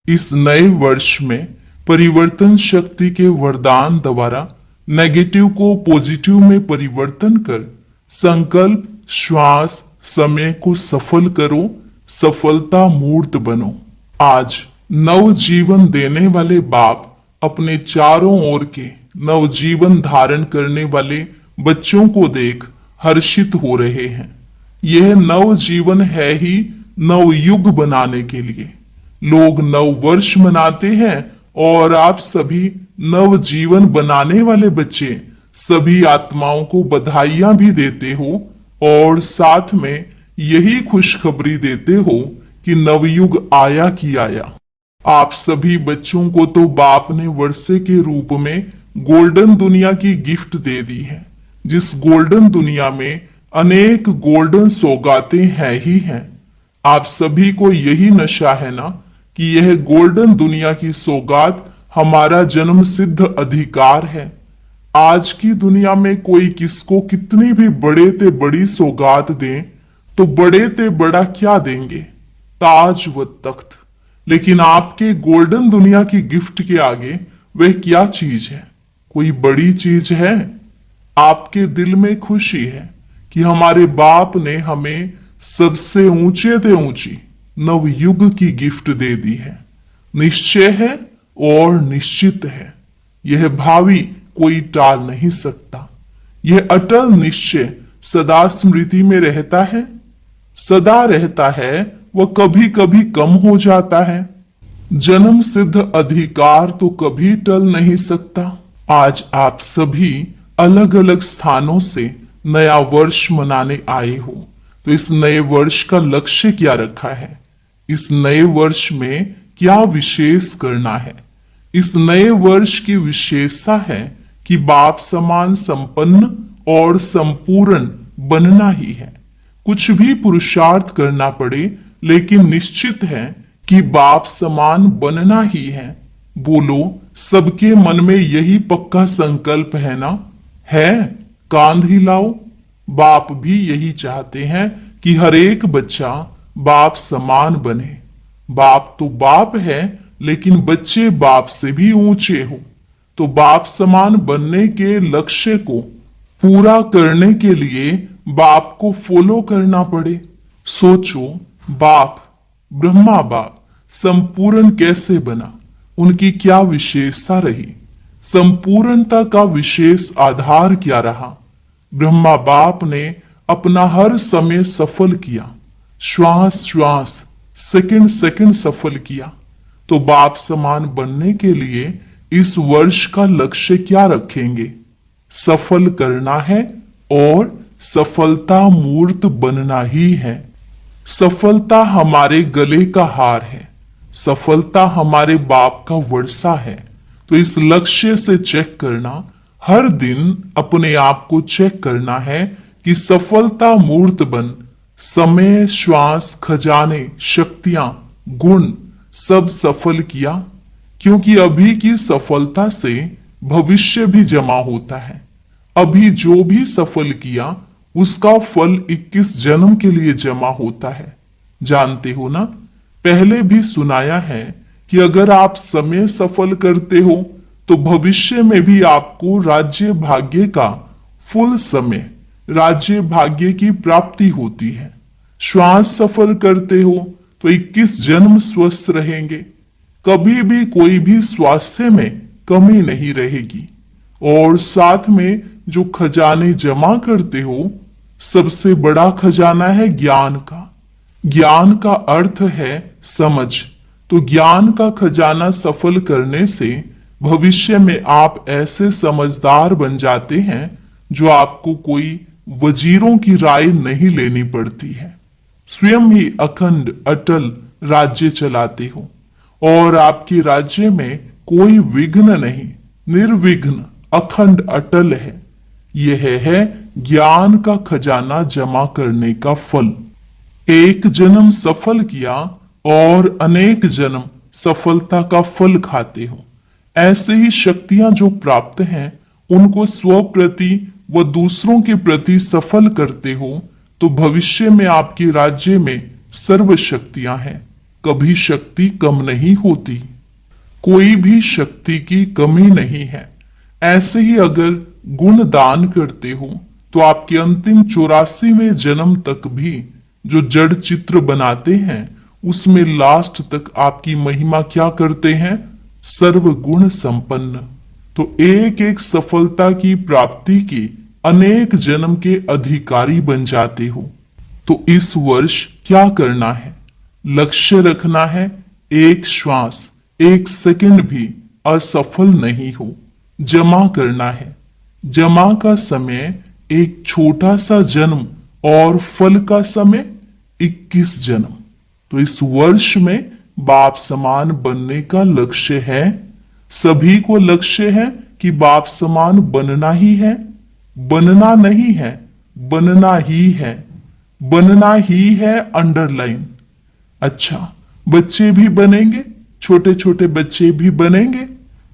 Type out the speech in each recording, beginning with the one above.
इस नए वर्ष में परिवर्तन शक्ति के वरदान द्वारा नेगेटिव को पॉजिटिव में परिवर्तन कर संकल्प, श्वास, समय को सफल करो, सफलता मूर्त बनो। आज नव जीवन देने वाले बाप अपने चारों ओर के नव जीवन धारण करने वाले बच्चों को देख हर्षित हो रहे हैं। यह नव जीवन है ही नव युग बनाने के लिए। लोग नव वर्ष मनाते हैं और आप सभी नव जीवन बनाने वाले बच्चे सभी आत्माओं को बधाइयां भी देते हो और साथ में यही खुशखबरी देते हो कि नवयुग आया कि आया। आप सभी बच्चों को तो बाप ने वर्षे के रूप में गोल्डन दुनिया की गिफ्ट दे दी है, जिस गोल्डन दुनिया में अनेक गोल्डन सौगातें हैं ही हैं। आप सभी को यही नशा है ना कि यह गोल्डन दुनिया की सौगात हमारा जन्म सिद्ध अधिकार है। आज की दुनिया में कोई किसको कितनी भी बड़े ते बड़ी सौगात दें तो बड़े ते बड़ा क्या देंगे, ताज व तख्त, लेकिन आपके गोल्डन दुनिया की गिफ्ट के आगे वह क्या चीज है, कोई बड़ी चीज है? आपके दिल में खुशी है कि हमारे बाप ने हमें सबसे ऊंचे ते ऊंची नवयुग की गिफ्ट दे दी है। निश्चय है और निश्चित है। यह भावी कोई टाल नहीं सकता। यह अटल निश्चय सदा स्मृति में रहता है, सदा रहता है, वह कभी कभी कम हो जाता है। जन्म सिद्ध अधिकार तो कभी टल नहीं सकता। आज आप सभी अलग अलग स्थानों से नया वर्ष मनाने आए हो, तो इस नए वर्ष का लक्ष्य क्या रखा है? इस नए वर्ष में क्या विशेष करना है? इस नए वर्ष की विशेषता है कि बाप समान संपन्न और संपूर्ण बनना ही है। कुछ भी पुरुषार्थ करना पड़े, लेकिन निश्चित है कि बाप समान बनना ही है। बोलो, सबके मन में यही पक्का संकल्प है ना? है? कांध हिलाओ। बाप भी यही चाहते हैं कि हर एक बच्चा बाप समान बने। बाप तो बाप है, लेकिन बच्चे बाप से भी ऊंचे हो। तो बाप समान बनने के लक्ष्य को पूरा करने के लिए बाप को फॉलो करना पड़े। सोचो, बाप, ब्रह्मा बाप संपूर्ण कैसे बना? उनकी क्या विशेषता रही? संपूर्णता का विशेष आधार क्या रहा? ब्रह्मा बाप ने अपना हर समय सफल किया, श्वास श्वास, सेकंड सेकंड सफल किया। तो बाप समान बनने के लिए इस वर्ष का लक्ष्य क्या रखेंगे? सफल करना है और सफलता मूर्त बनना ही है। सफलता हमारे गले का हार है, सफलता हमारे बाप का वर्षा है। तो इस लक्ष्य से चेक करना, हर दिन अपने आप को चेक करना है कि सफलता मूर्त बन समय, श्वास, खजाने, शक्तियां, गुण सब सफल किया। क्योंकि अभी की सफलता से भविष्य भी जमा होता है। अभी जो भी सफल किया उसका फल 21 जन्म के लिए जमा होता है। जानते हो ना, पहले भी सुनाया है कि अगर आप समय सफल करते हो तो भविष्य में भी आपको राज्य भाग्य का फुल समय, राज्य भाग्य की प्राप्ति होती है। श्वास सफल करते हो तो 21 जन्म स्वस्थ रहेंगे, कभी भी कोई भी स्वास्थ्य में कमी नहीं रहेगी। और साथ में जो खजाने जमा करते हो, सबसे बड़ा खजाना है ज्ञान का। ज्ञान का अर्थ है समझ। तो ज्ञान का खजाना सफल करने से भविष्य में आप ऐसे समझदार बन जाते हैं जो आपको कोई वजीरों की राय नहीं लेनी पड़ती है। स्वयं ही अखंड अटल राज्य चलाते हो और आपके राज्य में कोई विघ्न नहीं, निर्विघ्न अखंड अटल है। यह है ज्ञान का खजाना जमा करने का फल। एक जन्म सफल किया और अनेक जन्म सफलता का फल खाते हो। ऐसे ही शक्तियां जो प्राप्त हैं उनको स्व प्रति व दूसरों के प्रति सफल करते हो तो भविष्य में आपके राज्य में सर्व शक्तियां हैं। कभी शक्ति कम नहीं होती। कोई भी शक्ति की कमी नहीं है। ऐसे ही अगर गुण दान करते हो तो आपके अंतिम 84वें जन्म तक भी जो जड़ चित्र बनाते हैं उसमें लास्ट तक आपकी महिमा क्या करते हैं? सर्वगुण संपन्न। तो एक एक सफलता की प्राप्ति के अनेक जन्म के अधिकारी बन जाते हो। तो इस वर्ष क्या करना है? लक्ष्य रखना है, एक श्वास, एक सेकंड भी असफल नहीं हो। जमा करना है। जमा का समय एक छोटा सा जन्म और फल का समय 21 जन्म। तो इस वर्ष में बाप समान बनने का लक्ष्य है। सभी को लक्ष्य है कि बाप समान बनना ही है। बनना नहीं है, बनना ही है। बनना ही है अंडरलाइन। अच्छा, बच्चे भी बनेंगे, छोटे छोटे बच्चे भी बनेंगे।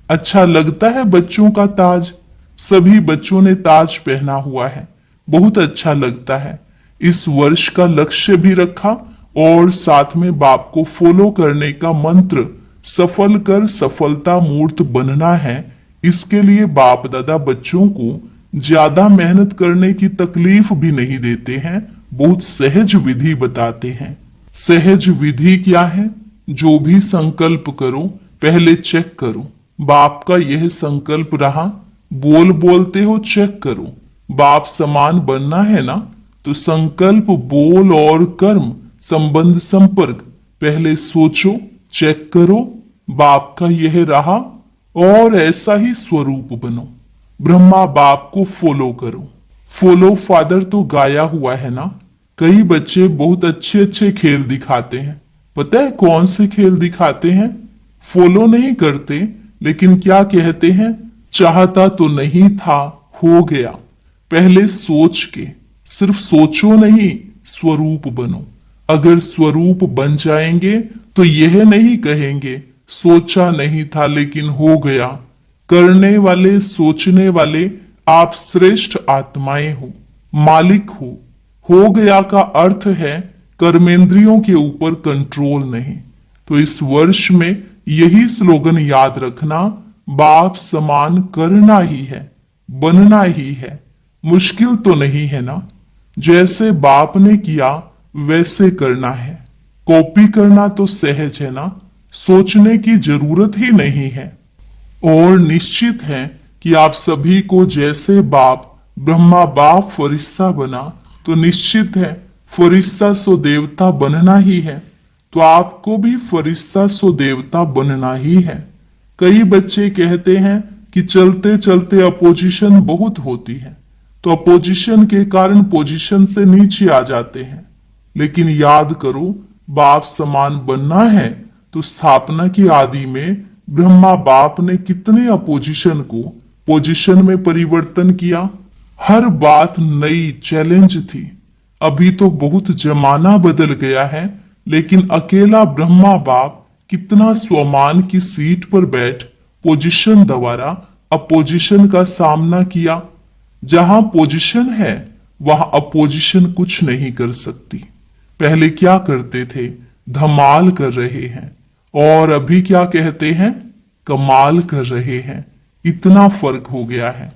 अच्छा लगता है बच्चों का ताज। सभी बच्चों ने ताज पहना हुआ है, बहुत अच्छा लगता है। इस वर्ष का लक्ष्य भी रखा और साथ में बाप को फॉलो करने का मंत्र, सफल कर सफलता मूर्त बनना है। इसके लिए बाप दादा बच्चों को ज्यादा मेहनत करने की तकलीफ भी नहीं देते हैं, बहुत सहज विधि बताते हैं। सहज विधि क्या है? जो भी संकल्प करो पहले चेक करो, बाप का यह संकल्प रहा, बोल बोलते हो चेक करो। बाप समान बनना है ना, तो संकल्प, बोल और कर्म, संबंध, संपर्क पहले सोचो, चेक करो, बाप का यह रहा और ऐसा ही स्वरूप बनो। ब्रह्मा बाप को फॉलो करो। फॉलो फादर तो गाया हुआ है ना। कई बच्चे बहुत अच्छे अच्छे खेल दिखाते हैं। पता है कौन से खेल दिखाते हैं? फॉलो नहीं करते, लेकिन क्या कहते हैं? चाहता तो नहीं था, हो गया। पहले सोच के, सिर्फ सोचो नहीं, स्वरूप बनो। अगर स्वरूप बन जाएंगे तो यह नहीं कहेंगे सोचा नहीं था लेकिन हो गया। करने वाले, सोचने वाले आप श्रेष्ठ आत्माएं हो, मालिक हो। हो गया का अर्थ है कर्मेंद्रियों के ऊपर कंट्रोल नहीं। तो इस वर्ष में यही स्लोगन याद रखना, बाप समान करना ही है, बनना ही है। मुश्किल तो नहीं है ना। जैसे बाप ने किया वैसे करना है। कॉपी करना तो सहज है ना, सोचने की जरूरत ही नहीं है। और निश्चित है कि आप सभी को जैसे बाप ब्रह्मा बाप फरिश्ता बना, तो निश्चित है फरिश्ता सो देवता बनना ही है। तो आपको भी फरिश्ता सो देवता बनना ही है। कई बच्चे कहते हैं कि चलते चलते अपोजिशन बहुत होती है, तो अपोजिशन के कारण पोजीशन से नीचे आ जाते हैं। लेकिन याद करो, बाप समान बनना है तो स्थापना की आदि में ब्रह्मा बाप ने कितने अपोजिशन को पोजीशन में परिवर्तन किया। हर बात नई चैलेंज थी। अभी तो बहुत जमाना बदल गया है, लेकिन अकेला ब्रह्मा बाप कितना स्वमान की सीट पर बैठ पोजीशन द्वारा अपोजिशन का सामना किया। जहां पोजीशन है वहां अपोजिशन कुछ नहीं कर सकती। पहले क्या करते थे? धमाल कर रहे हैं, और अभी क्या कहते हैं? कमाल कर रहे हैं। इतना फर्क हो गया है।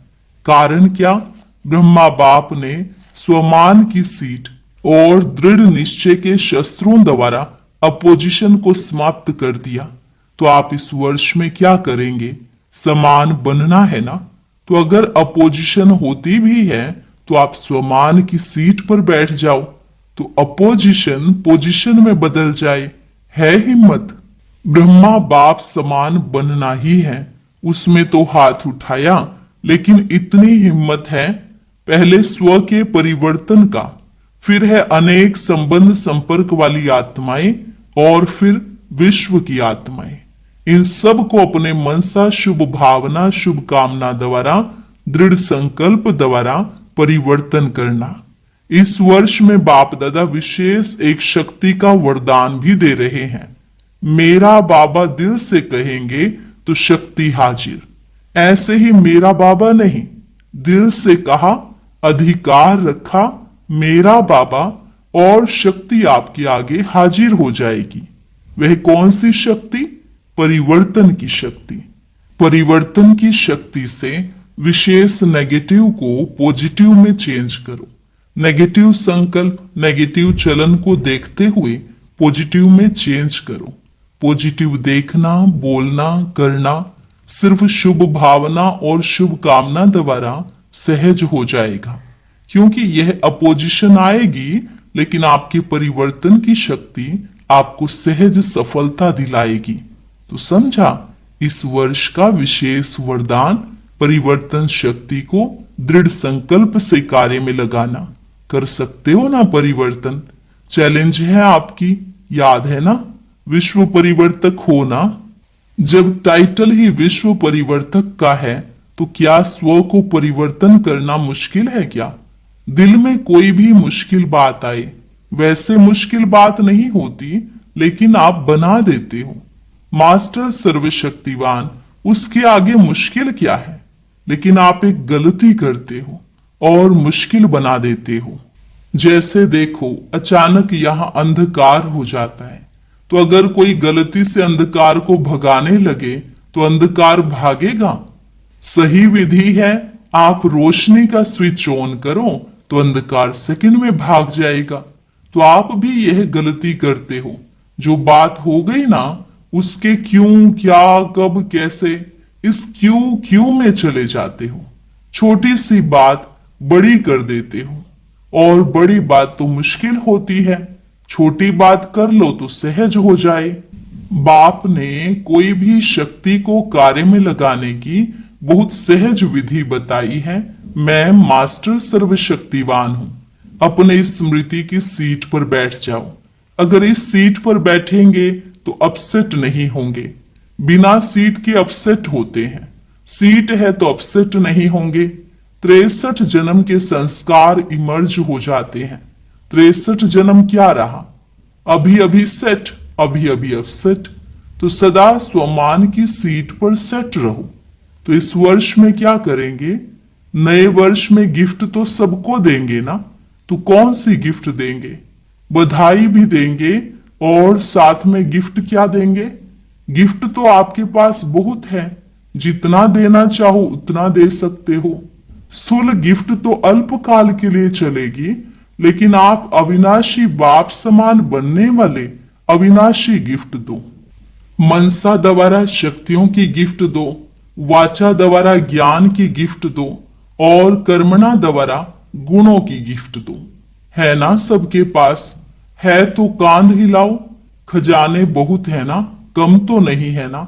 कारण क्या? ब्रह्मा बाप ने स्वमान की सीट और दृढ़ निश्चय के शस्त्रों द्वारा अपोजिशन को समाप्त कर दिया। तो आप इस वर्ष में क्या करेंगे? समान बनना है ना। तो अगर अपोजिशन होती भी है तो आप स्वमान की सीट पर बैठ जाओ, तो अपोजिशन पोजीशन में बदल जाए। है हिम्मत। ब्रह्मा बाप समान बनना ही है, उसमें तो हाथ उठाया। लेकिन इतनी हिम्मत है, पहले स्व के परिवर्तन का, फिर है अनेक संबंध संपर्क वाली आत्माएं, और फिर विश्व की आत्माएं। इन सब को अपने मनसा शुभ भावना शुभ कामना द्वारा दृढ़ संकल्प द्वारा परिवर्तन करना। इस वर्ष में बाप दादा विशेष एक शक्ति का वरदान भी दे रहे हैं। मेरा बाबा दिल से कहेंगे तो शक्ति हाजिर। ऐसे ही मेरा बाबा नहीं, दिल से कहा, अधिकार रखा, मेरा बाबा, और शक्ति आपके आगे हाजिर हो जाएगी। वह कौन सी शक्ति? परिवर्तन की शक्ति। परिवर्तन की शक्ति से विशेष नेगेटिव को पॉजिटिव में चेंज करो। नेगेटिव संकल्प, नेगेटिव चलन को देखते हुए पॉजिटिव में चेंज करो। पॉजिटिव देखना, बोलना, करना सिर्फ शुभ भावना और शुभ कामना द्वारा सहज हो जाएगा, क्योंकि यह अपोजिशन आएगी, लेकिन आपके परिवर्तन की शक्ति आपको सहज सफलता दिलाएगी। तो समझा, इस वर्ष का विशेष वरदान परिवर्तन शक्ति को दृढ़ संकल्प से कार्य में लगाना। कर सकते हो ना परिवर्तन? चैलेंज है आपकी, याद है ना? विश्व परिवर्तक हो ना? जब टाइटल ही विश्व परिवर्तक का है तो क्या स्व को परिवर्तन करना मुश्किल है क्या? दिल में कोई भी मुश्किल बात आए, वैसे मुश्किल बात नहीं होती, लेकिन आप बना देते हो। मास्टर सर्वशक्तिवान, उसके आगे मुश्किल क्या है? लेकिन आप एक गलती करते हो और मुश्किल बना देते हो। जैसे देखो, अचानक यहां अंधकार हो जाता है, तो अगर कोई गलती से अंधकार को भगाने लगे तो अंधकार भागेगा? सही विधि है, आप रोशनी का स्विच ऑन करो तो अंधकार सेकंड में भाग जाएगा। तो आप भी यह गलती करते हो। जो बात हो गई ना, उसके क्यों, क्या, कब, कैसे, इस क्यों में चले जाते हो। छोटी सी बात बड़ी कर देते हो, और बड़ी बात तो मुश्किल होती है। छोटी बात कर लो तो सहज हो जाए। बाप ने कोई भी शक्ति को कार्य में लगाने की बहुत सहज विधि बताई है। मैं मास्टर सर्वशक्तिवान हूं। अपने स्मृति की सीट पर बैठ जाओ। अगर इस सीट पर बैठेंगे तो अपसेट नहीं होंगे। बिना सीट के अपसेट होते हैं, सीट है तो अपसेट नहीं होंगे। 63 जन्म के संस्कार इमर्ज हो जाते हैं। 63 जन्म क्या रहा? अभी अभी सेट, अभी अभी अपसेट। तो सदा स्वमान की सीट पर सेट रहो। तो इस वर्ष में क्या करेंगे? नए वर्ष में गिफ्ट तो सबको देंगे ना, तो कौन सी गिफ्ट देंगे? बधाई भी देंगे, और साथ में गिफ्ट क्या देंगे? गिफ्ट तो आपके पास बहुत है, जितना देना चाहो उतना दे सकते हो। स्थूल गिफ्ट तो अल्पकाल के लिए चलेगी, लेकिन आप अविनाशी बाप समान बनने वाले अविनाशी गिफ्ट दो। मनसा द्वारा शक्तियों की गिफ्ट दो, वाचा द्वारा ज्ञान की गिफ्ट दो, और कर्मणा द्वारा गुणों की गिफ्ट दो। है ना सबके पास? है तो कांध हिलाओ। खजाने बहुत है ना, कम तो नहीं है ना?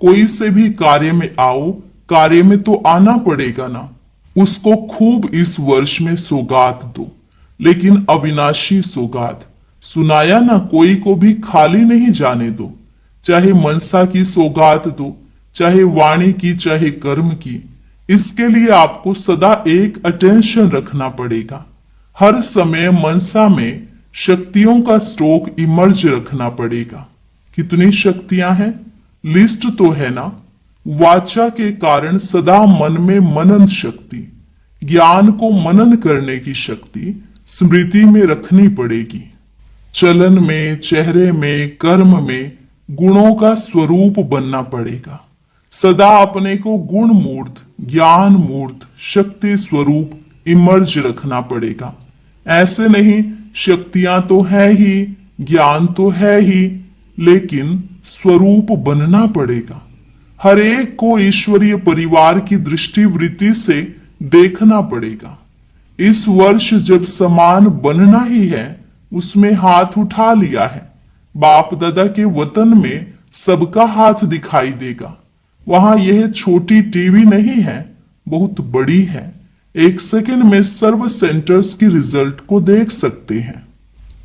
कोई से भी कार्य में आओ, कार्य में तो आना पड़ेगा ना। उसको खूब इस वर्ष में सौगात दो, लेकिन अविनाशी सौगात। सुनाया ना, कोई को भी खाली नहीं जाने दो। चाहे मनसा की सौगात दो, चाहे वाणी की, चाहे कर्म की। इसके लिए आपको सदा एक अटेंशन रखना पड़ेगा। हर समय मनसा में शक्तियों का स्टॉक इमर्ज रखना पड़ेगा। कितनी शक्तियां हैं? लिस्ट तो है ना। वाचा के कारण सदा मन में मनन शक्ति, ज्ञान को मनन करने की शक्ति स्मृति में रखनी पड़ेगी। चलन में, चेहरे में, कर्म में गुणों का स्वरूप बनना पड़ेगा। सदा अपने को गुण मूर्त, ज्ञान मूर्त, शक्ति स्वरूप इमर्ज रखना पड़ेगा। ऐसे नहीं, शक्तियां तो है ही, ज्ञान तो है ही, लेकिन स्वरूप बनना पड़ेगा। हर एक को ईश्वरीय परिवार की दृष्टिवृत्ति से देखना पड़ेगा। इस वर्ष जब समान बनना ही है, उसमें हाथ उठा लिया है। बाप दादा के वतन में सबका हाथ दिखाई देगा। वहां यह छोटी टीवी नहीं है, बहुत बड़ी है। 1 सेकंड में सर्व सेंटर्स की रिजल्ट को देख सकते हैं।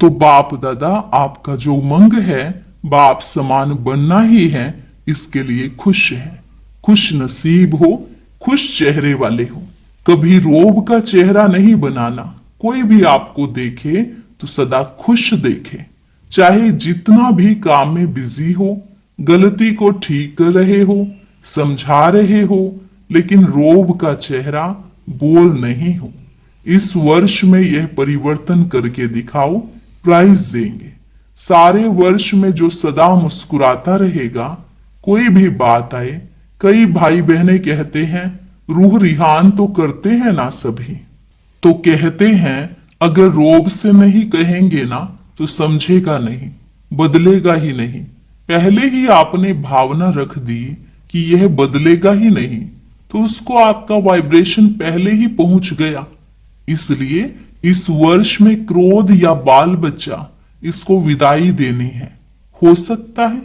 तो बाप दादा आपका जो उमंग है, बाप समान बनना ही है, इसके लिए खुश है। खुश नसीब हो, खुश चेहरे वाले हो। कभी रोब का चेहरा नहीं बनाना। कोई भी आपको देखे तो सदा खुश देखे। चाहे जितना भी काम में बिजी हो, गलती को ठीक कर रहे हो, समझा रहे हो, लेकिन रोब का चेहरा बोल नहीं हो। इस वर्ष में यह परिवर्तन करके दिखाओ, प्राइज देंगे। सारे वर्ष में जो सदा मुस्कुराता रहेगा, कोई भी बात आए। कई भाई बहनें कहते हैं रूह रिहान तो करते हैं ना सभी, तो कहते हैं अगर रोब से नहीं कहेंगे ना तो समझेगा नहीं, बदलेगा ही नहीं। पहले ही आपने भावना रख दी कि यह बदलेगा ही नहीं, तो उसको आपका वाइब्रेशन पहले ही पहुंच गया। इसलिए इस वर्ष में क्रोध या बाल बच्चा इसको विदाई देनी है। हो सकता है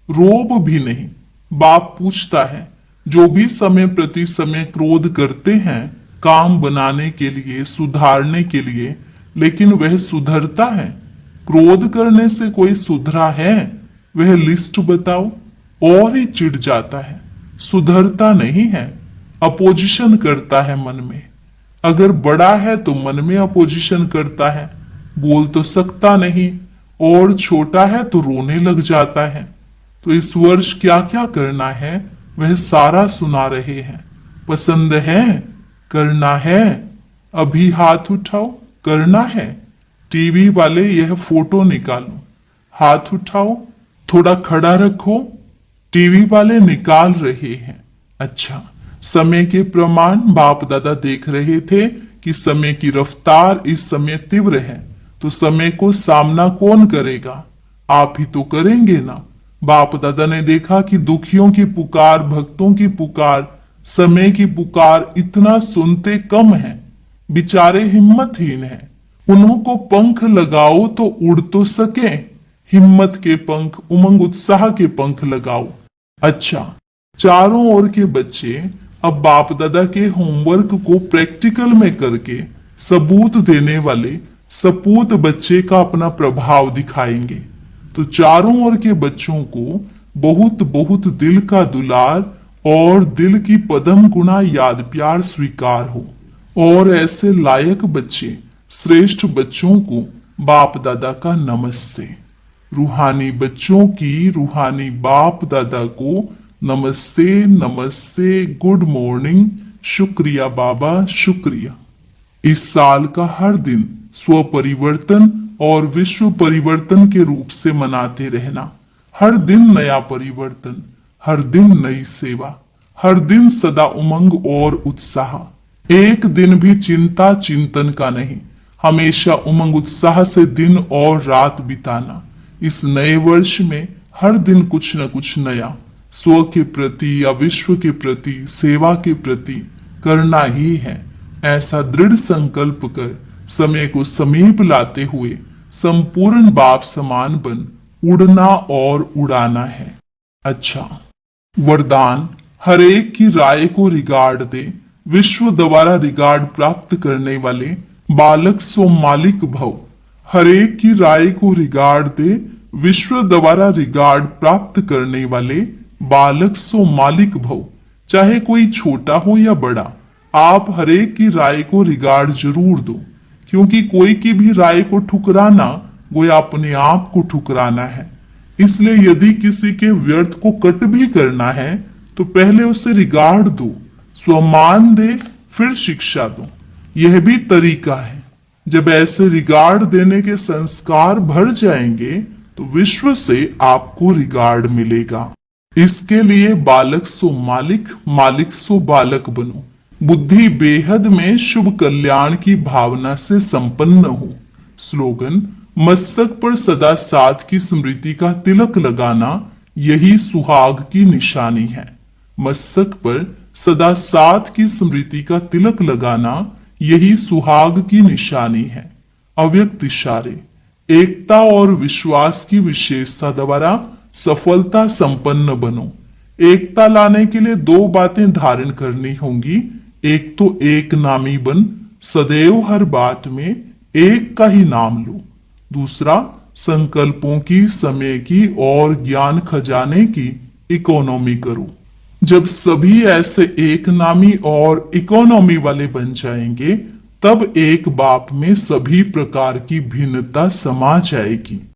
रोब भी नहीं। बाप पूछता है जो भी समय प्रति समय क्रोध करते हैं काम बनाने के लिए, सुधारने के लिए, लेकिन वह सुधरता है? क्रोध करने से कोई सुधरा है? वह लिस्ट बताओ। और ही चिढ़ जाता है, सुधरता नहीं है, अपोजिशन करता है मन में। अगर बड़ा है तो मन में अपोजिशन करता है, बोल तो सकता नहीं, और छोटा है तो रोने लग जाता है। तो इस वर्ष क्या क्या करना है वह सारा सुना रहे हैं। पसंद है? करना है? अभी हाथ उठाओ। करना है? टीवी वाले यह फोटो निकालो, हाथ उठाओ, थोड़ा खड़ा रखो। टीवी वाले निकाल रहे हैं। अच्छा, समय के प्रमाण बाप दादा देख रहे थे कि समय की रफ्तार इस समय तीव्र है, तो समय को सामना कौन करेगा? आप ही तो करेंगे ना। बाप दादा ने देखा कि दुखियों की पुकार, भक्तों की पुकार, समय की पुकार इतना सुनते कम है, बेचारे हिम्मतहीन हैं। उन्हों को पंख लगाओ तो उड़ तो सके। हिम्मत के पंख, उमंग उत्साह के पंख लगाओ। अच्छा, चारों ओर के बच्चे अब बाप दादा के होमवर्क को प्रैक्टिकल में करके सबूत देने वाले सपूत बच्चे का अपना प्रभाव दिखाएंगे। तो चारों ओर के बच्चों को बहुत बहुत दिल का दुलार और दिल की पदम गुना याद प्यार स्वीकार हो। और ऐसे लायक बच्चे, श्रेष्ठ बच्चों को बाप दादा का नमस्ते। रूहानी बच्चों की रूहानी बाप दादा को नमस्ते, नमस्ते, गुड मॉर्निंग, शुक्रिया बाबा, शुक्रिया। इस साल का हर दिन स्व परिवर्तन और विश्व परिवर्तन के रूप से मनाते रहना। हर दिन नया परिवर्तन, हर दिन नई सेवा, हर दिन सदा उमंग और उत्साह। एक दिन भी चिंता चिंतन का नहीं, हमेशा उमंग उत्साह से दिन और रात बिताना। इस नए वर्ष में हर दिन कुछ न कुछ नया स्व के प्रति या विश्व के प्रति, सेवा के प्रति करना ही है। ऐसा दृढ़ संकल्प कर समय को समीप लाते हुए संपूर्ण बाप समान बन उड़ना और उड़ाना है। अच्छा, वरदान हर एक की राय को रिगार्ड दे, विश्व द्वारा रिगार्ड प्राप्त करने वाले बालक सो मालिक भव। हर एक की राय को रिगार्ड दे, विश्व द्वारा रिगार्ड प्राप्त करने वाले बालक सो मालिक भव। चाहे कोई छोटा हो या बड़ा, आप हर एक की राय को रिगार्ड जरूर दो, क्योंकि कोई की भी राय को ठुकराना गोया अपने आप को ठुकराना है। इसलिए यदि किसी के व्यर्थ को कट भी करना है तो पहले उसे रिगार्ड दो, स्वमान दे, फिर शिक्षा दो। यह भी तरीका है। जब ऐसे रिगार्ड देने के संस्कार भर जाएंगे तो विश्व से आपको रिगार्ड मिलेगा। इसके लिए बालक सो मालिक, मालिक सो बालक बनो। बुद्धि बेहद में शुभ कल्याण की भावना से संपन्न हो। स्लोगन मस्तक पर सदा साथ की स्मृति का तिलक लगाना यही सुहाग की निशानी है। मस्तक पर सदा साथ की स्मृति का तिलक लगाना यही सुहाग की निशानी है। अव्यक्त इशारे एकता और विश्वास की विशेषता द्वारा सफलता संपन्न बनो। एकता लाने के लिए दो बातें धारण करनी होंगी। एक तो एक नामी बन सदैव हर बात में एक का ही नाम लो। दूसरा संकल्पों की, समय की और ज्ञान खजाने की इकोनॉमी करो। जब सभी ऐसे एक नामी और इकोनॉमी वाले बन जाएंगे तब एक बाप में सभी प्रकार की भिन्नता समा जाएगी।